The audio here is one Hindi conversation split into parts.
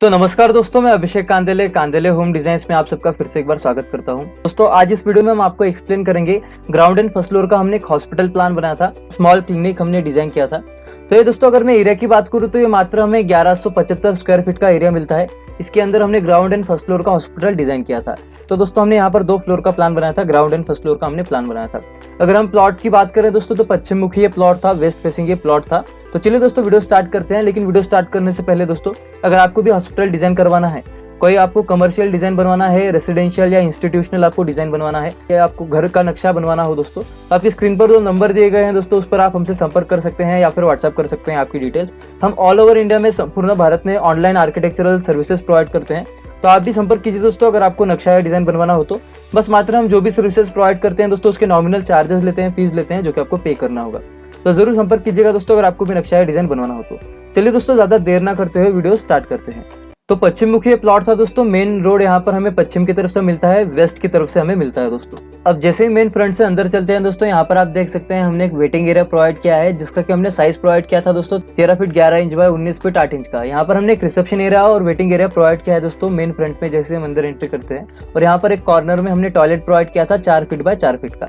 तो नमस्कार दोस्तों, मैं अभिषेक कांदेले कांदेले होम डिजाइन्स में आप सबका फिर से एक बार स्वागत करता हूं। दोस्तों आज इस वीडियो में हम आपको एक्सप्लेन करेंगे ग्राउंड एंड फर्स्ट फ्लोर का हमने एक हॉस्पिटल प्लान बनाया था, स्मॉल क्लिनिक हमने डिजाइन किया था। तो ये दोस्तों अगर मैं एरिया की बात करूं तो ये मात्र हमें 1175 स्क्वायर फीट का एरिया मिलता है। इसके अंदर हमने ग्राउंड एंड फर्स्ट फ्लोर का हॉस्पिटल डिजाइन किया था। तो दोस्तों हमने यहाँ पर 2 फ्लोर का प्लान बनाया था, ग्राउंड एंड फर्स्ट फ्लोर का हमने प्लान बनाया था। अगर हम प्लॉट की बात करें दोस्तों तो पश्चिम मुखी ये प्लॉट था, वेस्ट फेसिंग ये प्लॉट था। तो चलिए दोस्तों वीडियो स्टार्ट करते हैं। लेकिन वीडियो स्टार्ट करने से पहले दोस्तों अगर आपको भी हॉस्पिटल डिजाइन करवाना है, कोई आपको कमर्शियल डिजाइन बनवाना है, रेसिडेंशियल या इंस्टीट्यूशनल आपको डिजाइन बनवाना है, या आपको घर का नक्शा बनवाना हो दोस्तों, तो आपकी स्क्रीन पर जो नंबर दिए गए हैं दोस्तों उस पर आप हमसे संपर्क कर सकते हैं या फिर व्हाट्सएप कर सकते हैं आपकी डिटेल्स। हम ऑल ओवर इंडिया में संपूर्ण भारत में ऑनलाइन आर्किटेक्चरल सर्विसेज प्रोवाइड करते हैं। तो आप भी संपर्क कीजिए दोस्तों अगर आपको नक्शा या डिजाइन बनवाना हो तो। बस मात्र हम जो भी सर्विसेज प्रोवाइड करते हैं दोस्तों उसके नॉमिनल चार्जेस लेते हैं, फीस लेते हैं, जो कि आपको पे करना होगा। तो जरूर संपर्क कीजिएगा दोस्तों अगर आपको भी नक्शा या डिजाइन बनवाना हो तो। चलिए दोस्तों ज्यादा देर ना करते हुए वीडियो स्टार्ट करते हैं। तो पश्चिम मुखी प्लॉट था दोस्तों। मेन रोड यहाँ पर हमें पश्चिम की तरफ से मिलता है, वेस्ट की तरफ से हमें मिलता है दोस्तों। अब जैसे ही मेन फ्रंट से अंदर चलते हैं दोस्तों, यहाँ पर आप देख सकते हैं हमने एक वेटिंग एरिया प्रोवाइड किया है, जिसका कि हमने साइज प्रोवाइड किया था दोस्तों 13 feet 11 inch by 19 feet 8 inch का। यहाँ पर हमने एक रिसेप्शन एरिया और वेटिंग एरिया प्रोवाइड किया है दोस्तों मेन फ्रंट में जैसे हम अंदर एंट्री करते हैं। और यहाँ पर एक कॉर्नर में हमने टॉयलेट प्रोवाइड किया था 4 फीट बाय 4 फीट का।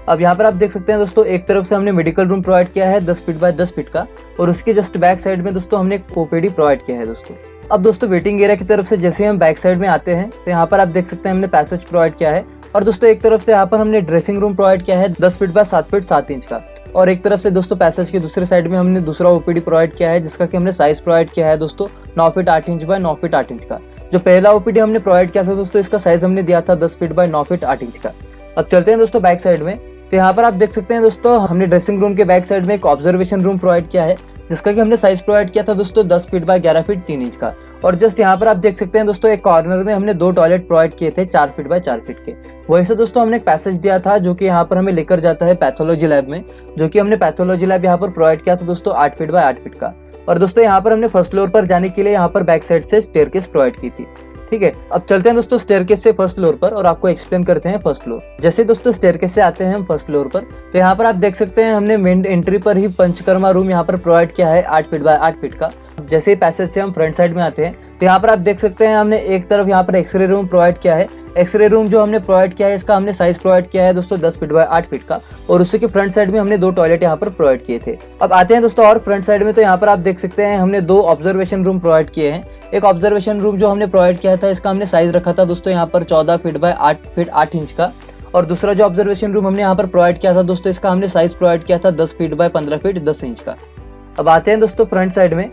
अब यहाँ पर आप देख सकते हैं दोस्तों एक तरफ से हमने मेडिकल रूम प्रोवाइड किया है 10 फीट बाय 10 फीट का, और उसके जस्ट बैक साइड में दोस्तों हमने एक ओपीडी प्रोवाइड किया है दोस्तों। अब दोस्तों वेटिंग एरिया की तरफ से जैसे हम बैक साइड में आते हैं तो यहाँ पर आप देख सकते हैं हमने पैसेज प्रोवाइड किया है। और दोस्तों एक तरफ से यहाँ पर हमने ड्रेसिंग रूम प्रोवाइड किया है 10 फीट बाय 7 फीट 7 इंच का। और एक तरफ से दोस्तों पैसेज के दूसरे साइड में हमने दूसरा ओपीडी प्रोवाइड किया है, जिसका कि हमने साइज प्रोवाइड किया है दोस्तों 9 feet 8 inch by 9 feet 8 inch का। जो पहला ओपीडी हमने प्रोवाइड किया था दोस्तों इसका साइज हमने दिया था 10 फीट बाय 9 फीट 8 इंच का। अब चलते हैं दोस्तों बैक साइड में। तो यहाँ पर आप देख सकते हैं दोस्तों हमने ड्रेसिंग रूम के बैक साइड में एक ऑब्जर्वेशन रूम प्रोवाइड किया है, जिसका कि हमने साइज प्रोवाइड किया था दोस्तों 10 फीट बाय 11 फीट 3 इंच का। और जस्ट यहाँ पर आप देख सकते हैं दोस्तों एक कॉर्नर में हमने 2 टॉयलेट प्रोवाइड किए थे 4 फीट बाय 4 फीट के। वहीं से दोस्तों हमने एक पैसेज दिया था जो कि यहाँ पर हमें लेकर जाता है पैथोलॉजी लैब में, जो कि हमने पैथोलॉजी लैब यहाँ पर प्रोवाइड किया था दोस्तों 8 फीट बाय 8 फीट का। और दोस्तों यहाँ पर हमने फर्स्ट फ्लोर पर जाने के लिए यहाँ पर बैक साइड से स्टेयरकेस प्रोवाइड की थी। ठीक है, अब चलते हैं दोस्तों स्टेयरकेस से फर्स्ट फ्लोर पर और आपको एक्सप्लेन करते हैं फर्स्ट फ्लोर। जैसे दोस्तों स्टेयरकेस से आते हैं हम फर्स्ट फ्लोर पर, तो यहाँ पर आप देख सकते हैं हमने मेन एंट्री पर ही पंचकर्मा रूम यहाँ पर प्रोवाइड किया है 8 फीट बाय 8 फीट का। जैसे ही पैसेज से हम फ्रंट साइड में आते हैं तो यहाँ पर आप देख सकते हैं हमने एक तरफ यहाँ पर एक्सरे रूम प्रोवाइड किया है। एक्सरे रूम जो हमने प्रोवाइड किया है इसका हमने साइज प्रोवाइड किया है दोस्तों 10 फीट बाय 8 फीट का, और उसी के फ्रंट साइड में हमने 2 टॉयलेट यहाँ पर प्रोवाइड किए थे। अब आते हैं दोस्तों और फ्रंट साइड में, तो यहाँ पर आप देख सकते हैं हमने 2 ऑब्जर्वेशन रूम प्रोवाइड किए हैं। एक ऑब्जर्वेशन रूम जो हमने प्रोवाइड किया था इसका हमने साइज रखा था दोस्तों यहाँ पर 14 फीट बाय 8 फीट 8 इंच का। और दूसरा जो ऑब्जर्वेशन रूम हमने यहाँ पर प्रोवाइड किया था दोस्तों इसका हमने साइज प्रोवाइड किया था 10 फीट बाय 15 फीट 10 इंच का। अब आते हैं दोस्तों फ्रंट साइड में,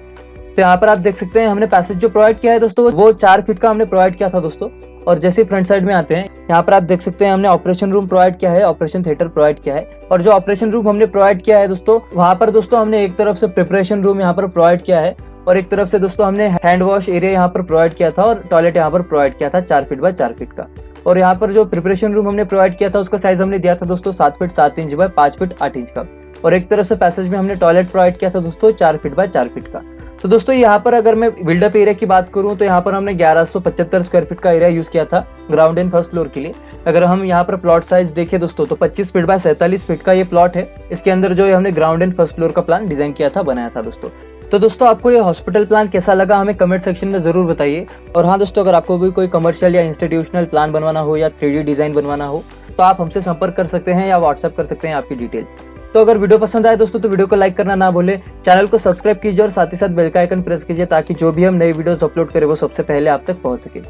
तो यहाँ पर आप देख सकते हैं हमने पैसेज जो प्रोवाइड किया है दोस्तों वो 4 फीट का हमने प्रोवाइड किया था दोस्तों। और जैसे फ्रंट साइड में आते हैं यहाँ पर आप देख सकते हैं हमने ऑपरेशन रूम प्रोवाइड किया है, ऑपरेशन थिएटर प्रोवाइड किया है। और जो ऑपरेशन रूम हमने प्रोवाइड किया है दोस्तों वहाँ पर दोस्तों हमने एक तरफ से प्रिपरेशन रूम यहाँ पर प्रोवाइड किया है, और एक तरफ से दोस्तों हमने हैंड वॉश एरिया यहाँ पर प्रोवाइड किया था, और टॉयलेट यहाँ पर प्रोवाइड किया था 4 फीट बाय 4 फीट का। और यहाँ पर जो प्रिपरेशन रूम हमने प्रोवाइड किया था उसका साइज हमने दिया था दोस्तों 7 feet 7 inch by 5 feet 8 inch का। और एक तरफ से पैसेज में हमने टॉयलेट प्रोवाइड किया था दोस्तों 4 फीट बाय 4 फीट का। तो दोस्तों यहाँ पर अगर मैं बिल्डअप एरिया की बात करूँ तो यहाँ पर हमने 1175 स्क्वायर फीट का एरिया यूज किया था ग्राउंड एंड फर्स्ट फ्लोर के लिए। अगर हम यहाँ पर प्लॉट साइज देखें दोस्तों तो 25 फीट बाय 47 फीट का ये प्लॉट है। इसके अंदर जो हमने ग्राउंड एंड फर्स्ट फ्लोर का प्लान डिजाइन किया था, बनाया था दोस्तों। तो दोस्तों आपको ये हॉस्पिटल प्लान कैसा लगा हमें कमेंट सेक्शन में जरूर बताइए। और हाँ दोस्तों अगर आपको भी कोई कमर्शियल या इंस्टीट्यूशनल प्लान बनवाना हो या 3D डिजाइन बनवाना हो तो आप हमसे संपर्क कर सकते हैं या व्हाट्सएप कर सकते हैं आपकी डिटेल्स। तो अगर वीडियो पसंद आए दोस्तों तो वीडियो को लाइक करना ना भूलें, चैनल को सब्सक्राइब कीजिए और साथ ही साथ बेल का आइकन प्रेस कीजिए ताकि जो भी हम नई वीडियोस अपलोड करें वो सबसे पहले आप तक पहुंच सके।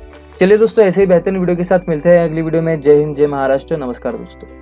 चलिए दोस्तों ऐसे ही बेहतरीन वीडियो के साथ मिलते हैं अगली वीडियो में। जय हिंद, जय महाराष्ट्र, नमस्कार दोस्तों।